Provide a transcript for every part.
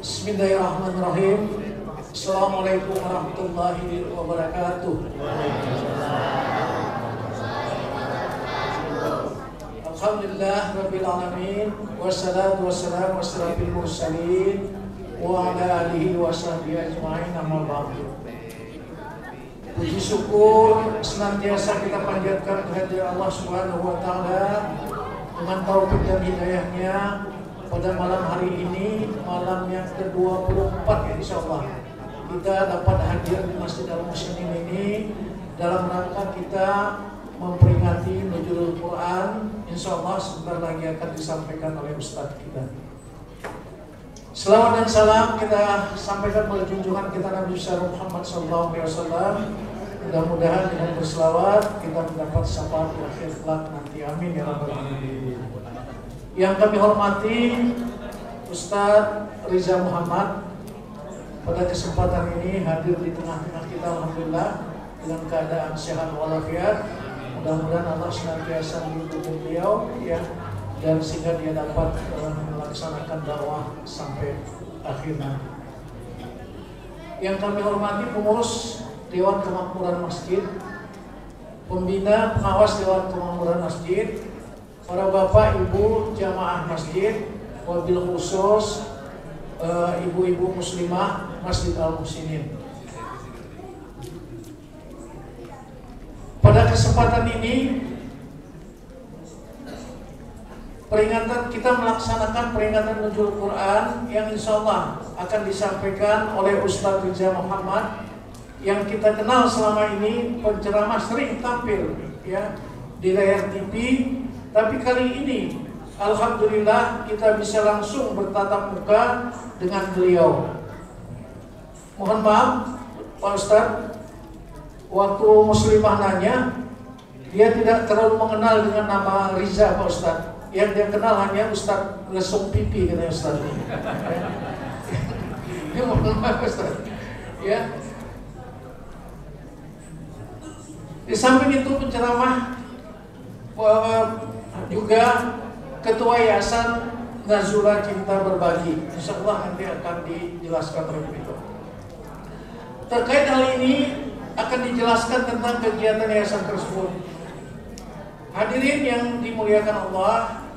Bismillahirrahmanirrahim. Assalamualaikum warahmatullahi wabarakatuh. Alhamdulillah Rabbil Alamin. Wassalatu wassalamu asyrafil mursalin wa ala alihi wa sahbihi ajma'in, amma ba'du. Puji syukur senantiasa kita panjatkan kehadirat Allah Subhanahu wa taala dengan taufik dan hidayahnya pada malam hari ini, malam yang ke-24 insyaallah kita dapat hadir di Masjid Al-Muslimin ini dalam rangka kita memperingati Nuzulul Quran. Insyaallah sebentar lagi akan disampaikan oleh Ustadz kita. Selawat dan salam kita sampaikan kepada junjungan kita Nabi Muhammad SAW. Mudah-mudahan dengan berselawat kita mendapat syafaat di akhir kelak nanti. Amin ya rabbal alamin. Yang kami hormati Ustadz Riza Muhammad pada kesempatan ini hadir di tengah-tengah kita, alhamdulillah dengan keadaan sehat walafiat. Mudah-mudahan Allah senantiasa melindungi beliau ya, dan sehingga dia dapat melaksanakan dakwah sampai akhir nanti. Yang kami hormati pengurus Dewan Kemakmuran Masjid, pembina pengawas Dewan Kemakmuran Masjid, para bapak ibu jamaah masjid, wabil khusus ibu-ibu muslimah Masjid Al-Muslimin. Pada kesempatan ini kita melaksanakan peringatan Nuzul Quran yang insyaallah akan disampaikan oleh Ustadz Riza Muhammad yang kita kenal selama ini penceramah sering tampil ya di layar TV, tapi kali ini alhamdulillah kita bisa langsung bertatap muka dengan beliau. Mohon maaf Pak Ustadz, waktu muslimah nanya, dia tidak terlalu mengenal dengan nama Riza Pak Ustadz. Yang dia kenal hanya Ustadz lesung pipi katanya Ustadz. Ya mohon maaf Ustadz. Ya. Di samping itu penceramah juga Ketua Yayasan Nazura Cinta Berbagi. Insyaallah nanti akan dijelaskan oleh beliau. Terkait hal ini akan dijelaskan tentang kegiatan yayasan tersebut. Hadirin yang dimuliakan Allah,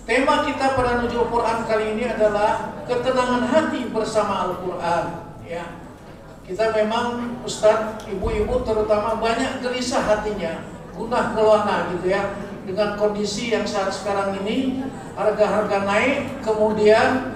tema kita pada Nuzul Quran kali ini adalah ketenangan hati bersama Al-Quran. Ya, kita memang Ustadz, ibu-ibu terutama banyak gelisah hatinya, gundah gulana gitu ya, dengan kondisi yang saat sekarang ini harga-harga naik, kemudian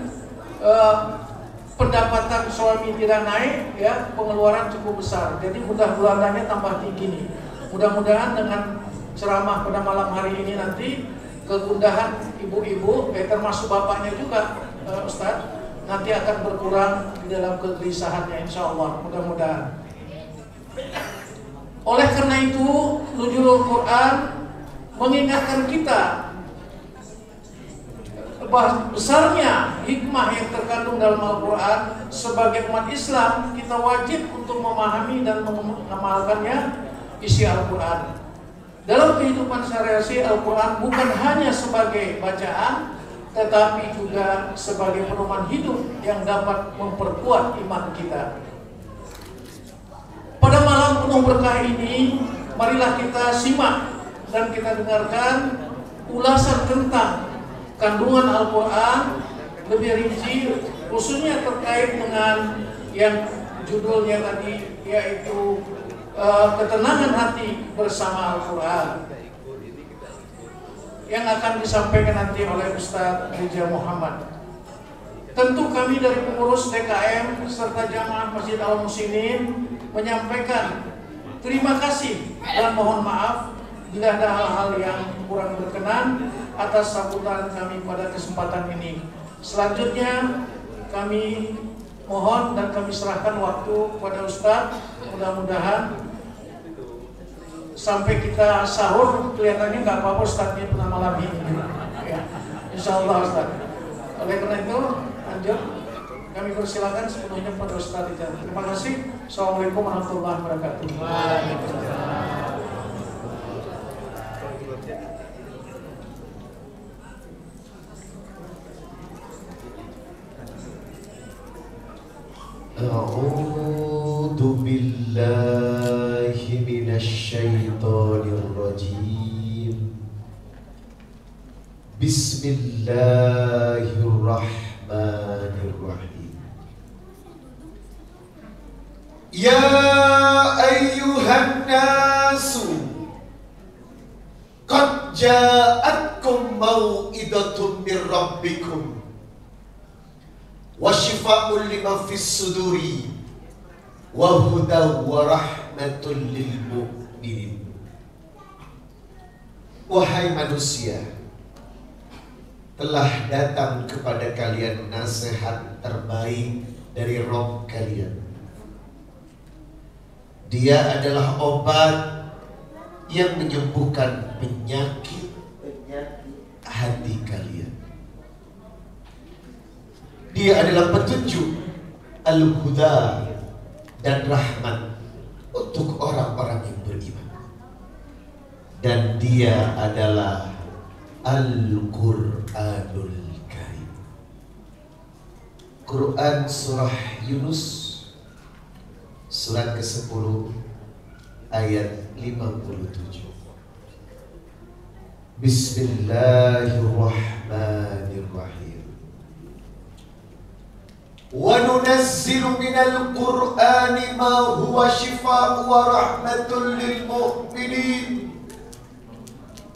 pendapatan suami tidak naik, ya pengeluaran cukup besar, jadi gundah gulananya tambah tinggi nih. Mudah-mudahan dengan ceramah pada malam hari ini nanti kegundahan ibu-ibu, termasuk bapaknya juga Ustadz, nanti akan berkurang di dalam kegelisahannya insyaallah, mudah-mudahan. Oleh karena itu Nuzulul Quran mengingatkan kita besarnya hikmah yang terkandung dalam Al-Quran. Sebagai umat Islam kita wajib untuk memahami dan mengamalkannya isi Al-Quran. Dalam kehidupan sehari-hari Al-Quran bukan hanya sebagai bacaan, tetapi juga sebagai pedoman hidup yang dapat memperkuat iman kita. Pada malam penuh berkah ini, marilah kita simak dan kita dengarkan ulasan tentang kandungan Al-Quran lebih rinci, khususnya terkait dengan yang judulnya tadi, yaitu ketenangan hati bersama Al-Quran, yang akan disampaikan nanti oleh Ustadz Riza Muhammad. Tentu kami dari pengurus DKM serta jamaah Masjid Al-Muslimin menyampaikan terima kasih dan mohon maaf bila ada hal-hal yang kurang berkenan atas sambutan kami pada kesempatan ini. Selanjutnya kami mohon dan kami serahkan waktu kepada Ustadz. Mudah-mudahan sampai kita sahur kelihatannya nggak apa-apa Ustadznya pernah malam ini ya, insyaallah Ustadz. Oleh karena itu lanjut kami persilakan sepenuhnya pada Ustadz. Terima kasih. Assalamualaikum warahmatullahi wabarakatuh. Waalaikumsalam. A'udzu billahi minasyaitonir rajim. Bismillahirrahmanirrahim. Ya ayyuhan nasu qad ja'atkum mau'idatun mir rabbikum wa shifaa'un lima fis suduri wa hudaw wa rahmatul lil mu'minin. Wahai manusia, telah datang kepada kalian nasihat terbaik dari Rabb kalian. Dia adalah obat yang menyembuhkan penyakit hati kalian. Dia adalah petunjuk, al-huda, dan rahmat untuk orang-orang yang beriman. Dan dia adalah Al-Quranul Karim. Quran surah Yunus surat ke-10 ayat 57. Bismillahirrahmanirrahim. Wa nunazzilu minal Qur'ani ma huwa shifaa'un wa rahmatun lil mu'minin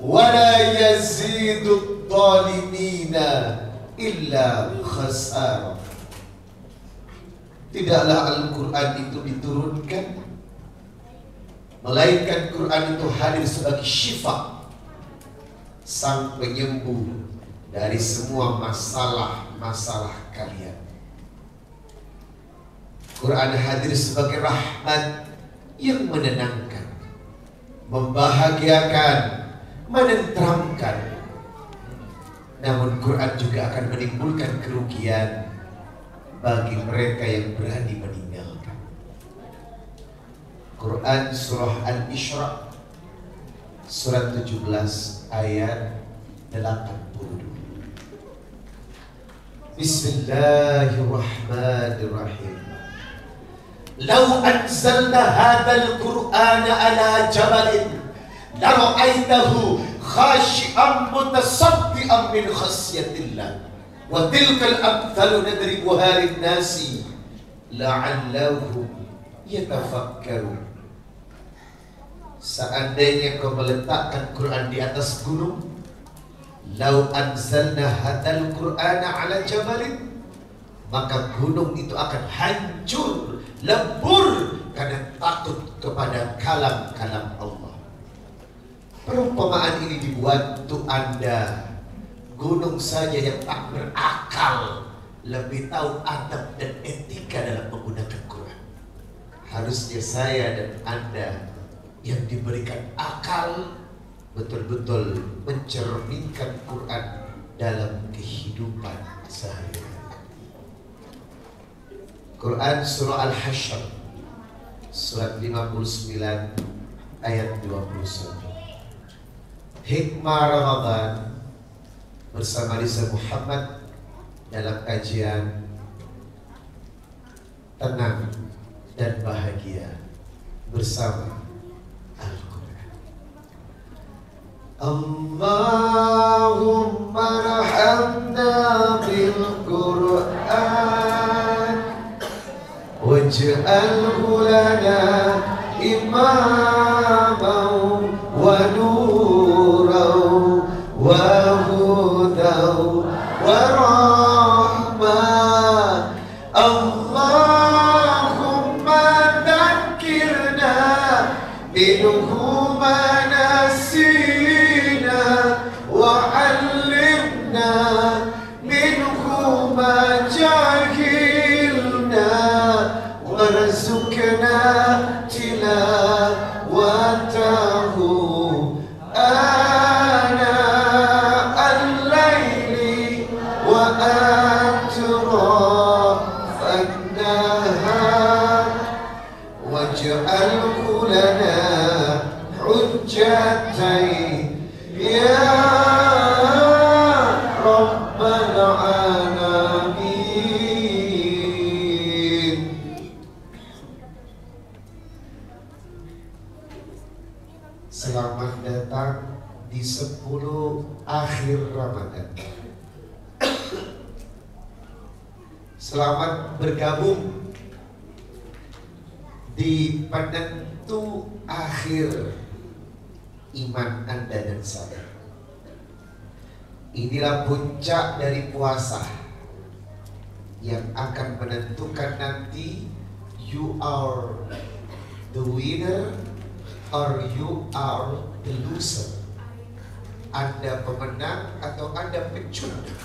wa la yazidu adh-dhalimina illa khasara. Tidaklah Al-Quran itu diturunkan melainkan Quran itu hadir sebagai syifa, sang penyembuh dari semua masalah-masalah kalian. Quran hadir sebagai rahmat yang menenangkan, membahagiakan, menenteramkan. Namun Quran juga akan menimbulkan kerugian bagi mereka yang berani meninggalkan. Quran surah Al-Isra surat 17 ayat 82. Bismillahirrahmanirrahim. Lau anzalna hadzal Qur'ana ala jabalin la ra'aitahu khashi'an mutasaddian min khasyatillah wa tilkal amthalu nadribuha lin-nasi la'allahum yatafakkarun. Seandainya kau meletakkan Quran di atas gunung, lau anzalna hadzal Qur'ana ala jabalin, maka gunung itu akan hancur, lebur karena takut kepada kalam-kalam Allah. Perumpamaan ini dibuat untuk Anda, gunung saja yang tak berakal lebih tahu adab dan etika dalam menggunakan Quran. Harusnya saya dan Anda yang diberikan akal betul-betul mencerminkan Quran dalam kehidupan sehari-hari. Quran surah Al-Hasyr surat 59 ayat 21. Hikmah Ramadan bersama Lisa Muhammad dalam kajian tenang dan bahagia bersama Al-Quran. Allahumma rahamna bil Quran waj'alhu lana imaman wa nuran wa hudan wa rahmah. Allahumma dhakkirna minhu ma nasina wa 'allimna minhu ma jahilna warzuqna tilawatahu ana al-laili wa atrafan nahar waj'alhu lana hujjatan ya rabbal alamin. akhir Ramadan. Selamat bergabung di penentu akhir iman Anda dan saya. Inilah puncak dari puasa yang akan menentukan nanti you are the winner or you are the loser. Anda pemenang atau Anda pecundang.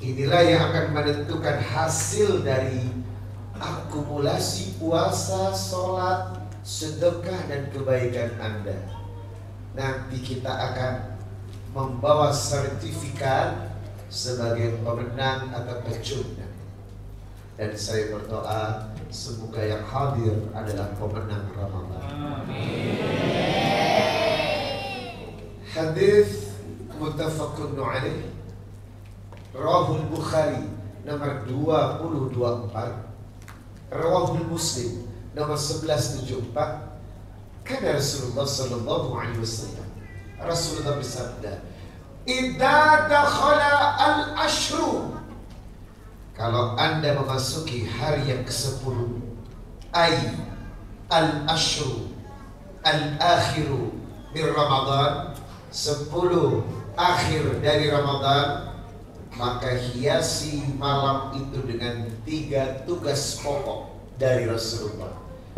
Inilah yang akan menentukan hasil dari akumulasi puasa, sholat, sedekah dan kebaikan Anda. Nanti kita akan membawa sertifikat sebagai pemenang atau pecundang. Dan saya berdoa semoga yang hadir adalah pemenang Ramadan. Hadis muttafaqun alaih, Rawahul Bukhari nomor 2024, Rawahul Muslim nomor 1174. Karena Rasulullah sallallahu alaihi wasallam, Rasulullah bersabda, "Idza dakhala al-ashru," kalau Anda memasuki hari yang ke-10, ay al-ashru al-akhiru min Ramadan, 10 akhir dari Ramadan, maka hiasi malam itu dengan 3 tugas pokok dari Rasulullah.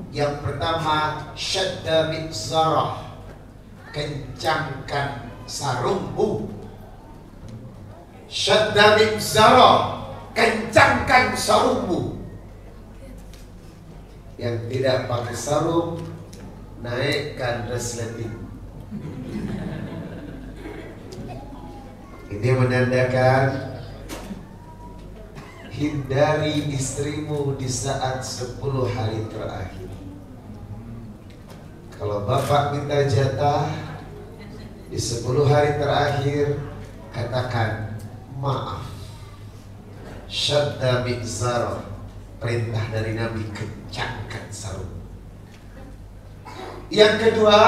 Yang pertama, syadda mi'zarah, kencangkan sarungmu. Syadda mi'zarah, kencangkan sarungmu. Yang tidak pakai sarung, naikkan resleting. Ini menandakan hindari istrimu di saat 10 hari terakhir. Kalau bapak minta jatah di 10 hari terakhir, katakan maaf. Syadda mi'zarah, perintah dari Nabi, kencangkan sarung. Yang kedua,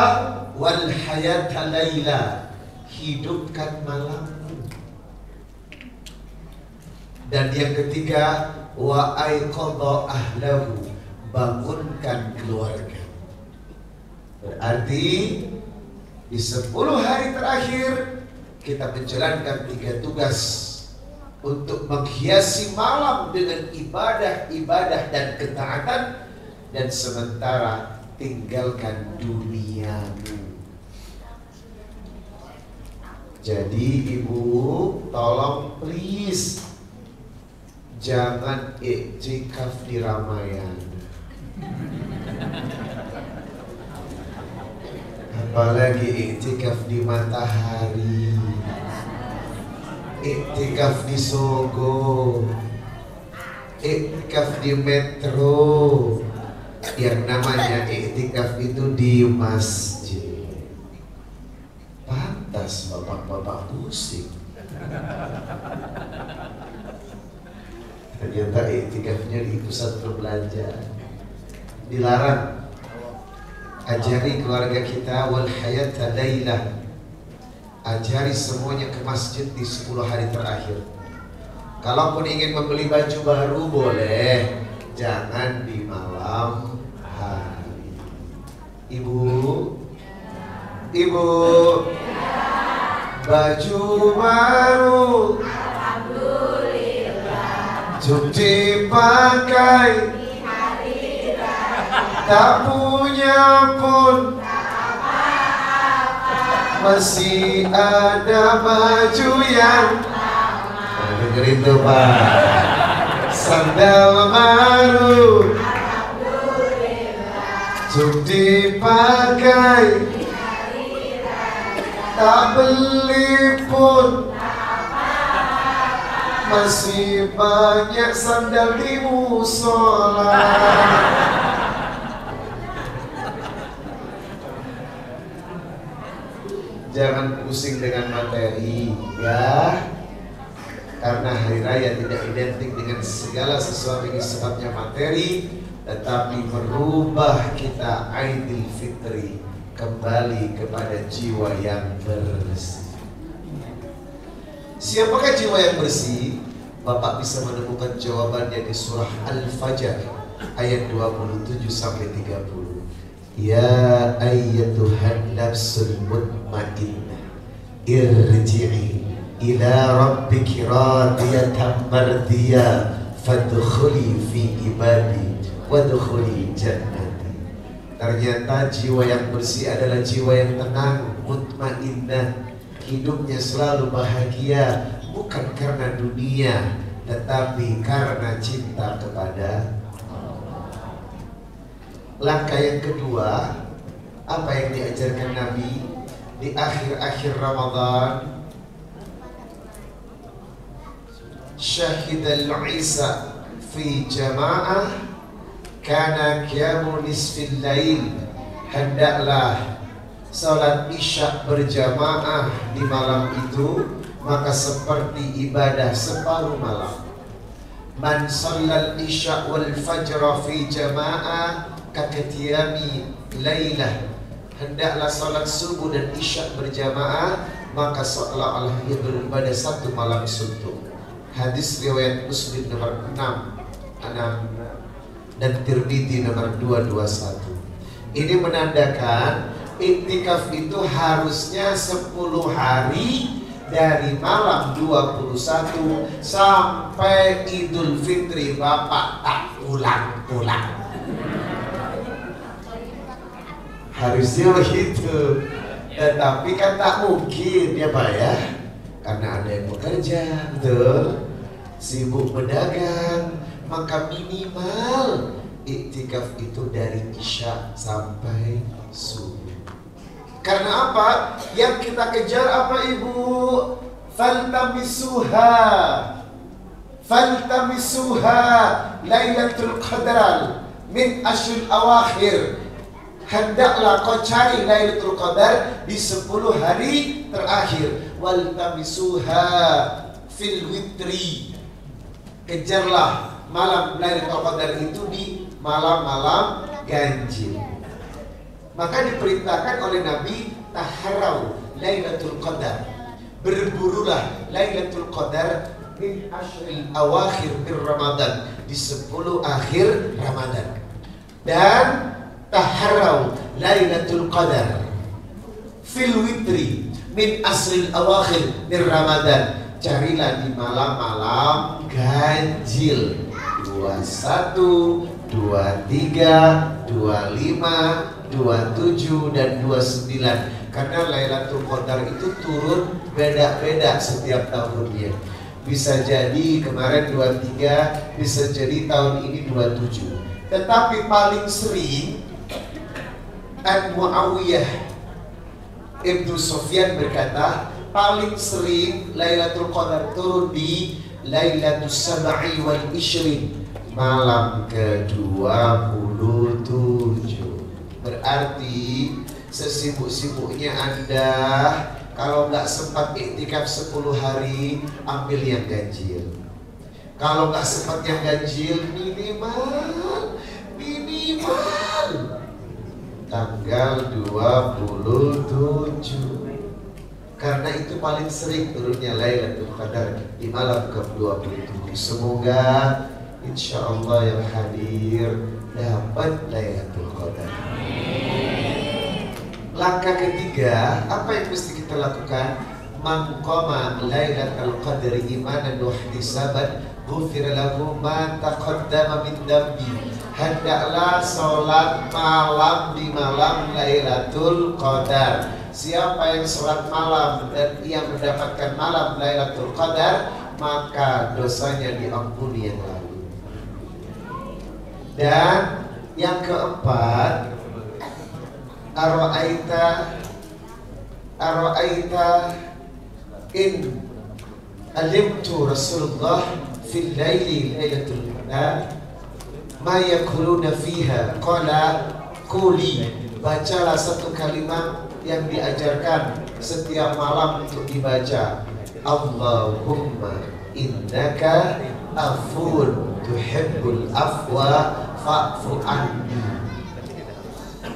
wal hayata laila, hidupkan malammu. Dan yang ketiga, wa aiqadha ahlahu, bangunkan keluarga. Berarti di 10 hari terakhir kita menjalankan 3 tugas untuk menghiasi malam dengan ibadah-ibadah dan ketaatan, dan sementara tinggalkan duniamu. Jadi ibu, tolong please jangan iktikaf di Ramayana. Apalagi iktikaf di Matahari, iktikaf di Sogo, iktikaf di Metro. Yang namanya iktikaf itu di masjid. Pantas bapak-bapak pusing. Ternyata iktikafnya di pusat perbelanjaan. Dilarang. Ajari keluarga kita wal hayata lailah. Ajari semuanya ke masjid di 10 hari terakhir. Kalaupun ingin membeli baju baru boleh, jangan di malam hari. Ibu, baju baru untuk dipakai, tak punya pun masih ada baju yang dengerin tuh Pak, sandal baru untuk dipakai, tak beli pun masih banyak sandal di musola. Jangan pusing dengan materi ya, karena hari raya tidak identik dengan segala sesuatu yang sifatnya materi, tetapi merubah kita Aidil Fitri, kembali kepada jiwa yang bersih. Siapakah jiwa yang bersih? Bapak bisa menemukan jawabannya di surah Al-Fajr ayat 27 sampai 30. Ya ayyatuhan nafsul mutmainnah irji'i ila rabbiki radiyatan mardiyah fadkhuli fi ibadi wadkhuli jannati. Ternyata jiwa yang bersih adalah jiwa yang tenang, mutmainnah, hidupnya selalu bahagia, bukan karena dunia tetapi karena cinta kepada Allah. Langkah yang kedua, apa yang diajarkan Nabi di akhir-akhir Ramadan? Syahidal Isa fi jama'ah kana qiyamu nisfil lail. Hendaklah salat Isya berjamaah di malam itu, maka seperti ibadah separuh malam. Man shallal Isya wal fajr fi jama'ah kakatiyami lailah. Hendaklah salat subuh dan Isya berjamaah, maka seolah-olah ia beribadah satu malam suntuk. Hadis riwayat Muslim nomor 6 dan Tirmidzi nomor 221. Ini menandakan iktikaf itu harusnya 10 hari dari malam 21 sampai Idul Fitri. Bapak tak pulang-pulang. Harusnya begitu. Tetapi kan tak mungkin ya Pak ya, karena ada yang bekerja, betul, sibuk berdagang. Maka minimal iktikaf itu dari Isya sampai subuh. Karena apa? Yang kita kejar apa Ibu? Faltamisuha Lailatul Qadar min ashril awakhir. Hendaklah kau cari Lailatul Qadar di 10 hari terakhir. Waltamisuha fil witri. Kejarlah malam Lailatul Qadar itu di malam-malam ganjil. Maka diperintahkan oleh Nabi, taharau Lailatul Qadar, berburulah Lailatul Qadar min ashril awakhir bir Ramadan, di 10 akhir Ramadan. Dan taharau Lailatul Qadar fil witri min ashril awakhir bir Ramadan. Carilah di malam-malam ganjil 21, 23, 25, 27 dan 29. Karena Lailatul Qadar itu turun beda-beda setiap tahunnya. Bisa jadi kemarin 23, bisa jadi tahun ini 27. Tetapi paling sering Muawiyah Ibnu Sufyan berkata, paling sering Lailatul Qadar turun di Lailatul Sab'i wal Ishrin, malam ke-27. Berarti sesibuk-sibuknya Anda, kalau nggak sempat iktikaf 10 hari, ambil yang ganjil. Kalau nggak sempat yang ganjil, minimal tanggal 27. Karena itu paling sering turunnya Lailatul Qadar di malam ke-27. Semoga insya Allah yang hadir dapat Lailatul Qadar. Langkah ketiga, apa yang mesti kita lakukan? Man qama Lailatul Qadar imanan wa ihtisaban ghufira lahu ma taqaddama min dhanbi. Hendaklah sholat malam di malam Lailatul Qadar. Siapa yang sholat malam dan ia mendapatkan malam Lailatul Qadar, maka dosanya diampuni yang lalu. Dan yang keempat, Ara'aita in alimtu Rasulullah fil laili Lailatul Qadar ma yakuluna fiha qala quli. Bacalah satu kalimat yang diajarkan setiap malam untuk dibaca. Allahumma innaka afun tuhibbul afwa fa'fu anni.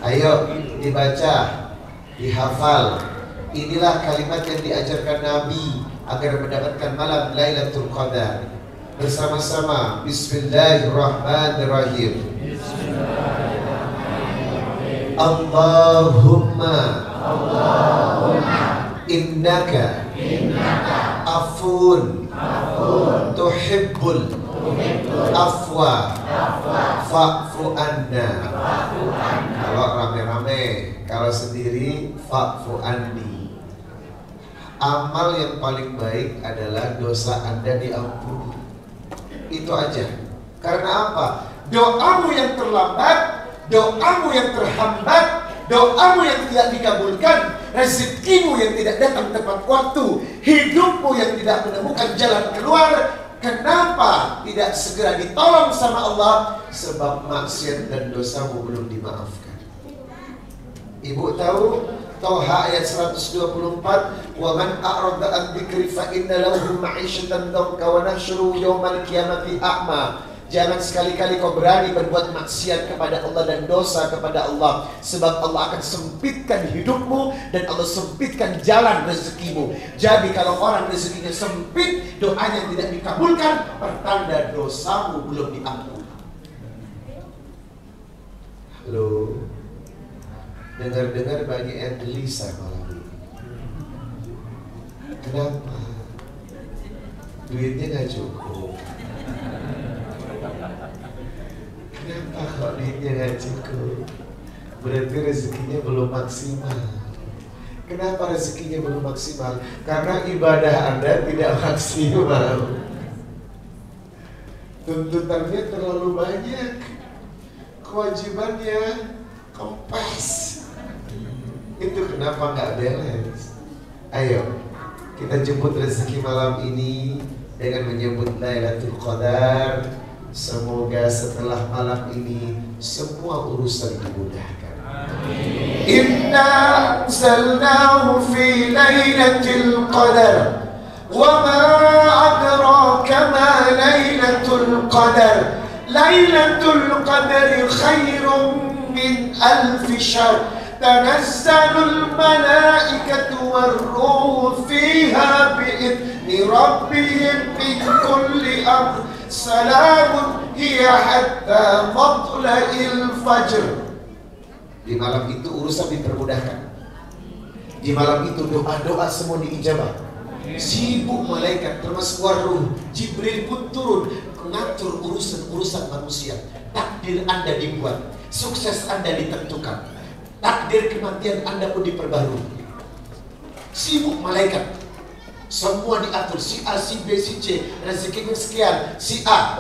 Ayo dibaca dihafal. Inilah kalimat yang diajarkan Nabi agar mendapatkan malam Lailatul Qadar. Bersama-sama, Bismillahirrahmanirrahim. Allahumma innaka afun tuhibbul afwa fa'fu anna. Kalau rame-rame, kalau sendiri fa'fu anni. Amal yang paling baik adalah dosa Anda diampuni. Itu aja. Karena apa? Doamu yang terlambat, doamu yang terhambat, doamu yang tidak dikabulkan, rezekimu yang tidak datang tepat waktu, hidupmu yang tidak menemukan jalan keluar. Kenapa tidak segera ditolong sama Allah? Sebab maksiat dan dosamu belum dimaafkan. Ibu tahu Toha ayat 124, wa man a'rada an dzikri fa inna lahu ma'isyatan dhanka wa nahsyuruhu yaumal qiyamati a'ma. Jangan sekali-kali kau berani berbuat maksiat kepada Allah dan dosa kepada Allah, sebab Allah akan sempitkan hidupmu dan Allah sempitkan jalan rezekimu. Jadi kalau orang rezekinya sempit, doanya tidak dikabulkan, pertanda dosamu belum diampuni. Halo, dengar-dengar banyak yang gelisah malam ini. Kenapa? Duitnya nggak cukup. Kenapa kok duitnya nggak cukup? Berarti rezekinya belum maksimal. Kenapa rezekinya belum maksimal? Karena ibadah Anda tidak maksimal. Tuntutannya terlalu banyak, kewajibannya kempes. Itu kenapa nggak beres? Ayo kita jemput rezeki malam ini dengan menyebut Lailatul Qadar. Semoga setelah malam ini semua urusan dimudahkan. Inna anzalnahu fi Lailatul Qadar. Wa ma adraka ma Lailatul Qadar. Lailatul Qadar khairun min alfi syahr. Tanazzalul malaikatu war-ruhu fiha bi'idzni rabbihim min kulli amr. Salamun hiya hatta matla'il fajr. Di malam itu urusan dipermudahkan. Di malam itu doa-doa semua diijabah. Sibuk malaikat termasuk waruh. Jibril pun turun mengatur urusan-urusan manusia. Takdir Anda dibuat, sukses Anda ditentukan, takdir kematian Anda pun diperbarui. Sibuk malaikat. Semua diatur, si A, si B, si C, rezekinya sekian, si A